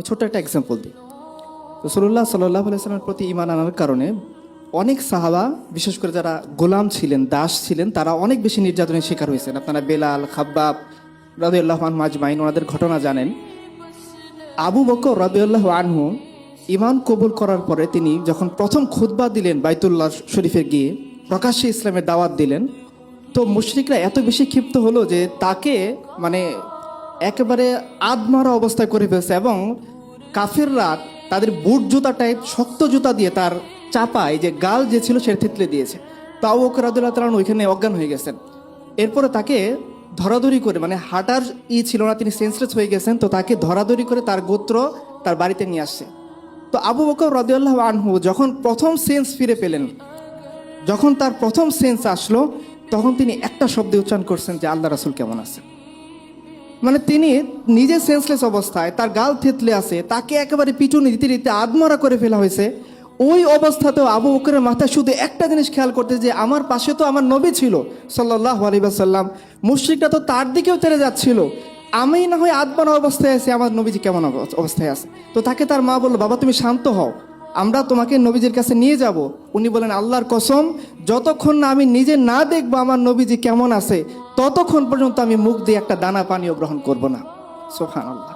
আমি ছোট্ট একটা এক্সাম্পল দিই। রাসূলুল্লাহ সাল্লাল্লাহু আলাইহি ওয়াসাল্লামের প্রতি ঈমান আনার কারণে অনেক সাহাবা, বিশেষ করে যারা গোলাম ছিলেন, দাস ছিলেন, তারা অনেক বেশি নির্যাতনের শিকার হয়েছেন। আপনারা বেলাল, খাব্বাব রাদিয়াল্লাহু আনহু আজমাইন ওনাদের ঘটনা জানেন। আবু বকর রাদিয়াল্লাহু আনহু ঈমান কবুল করার পরে তিনি যখন প্রথম খুতবা দিলেন বাইতুল্লাহ শরীফে গিয়ে প্রকাশ্যে ইসলামের দাওয়াত দিলেন, তো মুশরিকরা এত বেশি ক্ষিপ্ত হলো যে তাকে মানে একেবারে আধমারা অবস্থায় করে ফেলছে, এবং কাফিররা তাদের বুট জুতা টাইপ শক্ত জুতা দিয়ে তার চাপায় যে গাল যে ছিল সেটা থেতলে দিয়েছে। তো আবু বকর রাদিয়াল্লাহু তাআলা ওইখানে অজ্ঞান হয়ে গেছেন। এরপরে তাকে ধরাধরি করে, মানে হাঁটার ছিল না, তিনি সেন্সলেস হয়ে গেছেন, তো তাকে ধরাধরি করে তার গোত্র তার বাড়িতে নিয়ে আসছে। তো আবু বকর রাদিয়াল্লাহু আনহু যখন প্রথম সেন্স ফিরে পেলেন, যখন তার প্রথম সেন্স আসলো, তখন তিনি একটা শব্দ উচ্চারণ করছেন যে আল্লাহ রাসূল কেমন আছে। মানে তিনি নিজে সেন্সলেস অবস্থায়, তার গাল থেতলে আছে, তাকে একেবারে পিটুনি দিতে দিতে আদমরা করে ফেলা হয়েছে। ওই অবস্থাতেও আবু বকরের মাথায় শুধু একটা জিনিস খেয়াল করতে যে আমার পাশে তো আমার নবী ছিল সাল্লাল্লাহু আলাইহি ওয়াসাল্লাম, মুশরিকরা তো তার দিকেও তেড়ে যাচ্ছিল, আমি না হয় আদমরা অবস্থায় আছি, আমার নবীজি কেমন অবস্থায় আছে। তো তাকে তার মা বলল, বাবা তুমি শান্ত হও, আমরা তোমাকে নবীজির কাছে নিয়ে যাব। উনি বলেন, আল্লাহর কসম, যতক্ষণ না আমি নিজে না দেখবো আমার নবীজি কেমন আছে, ততক্ষণ পর্যন্ত আমি মুখ দিয়ে একটা দানা পানিও গ্রহণ করব না। সুবহানাল্লাহ।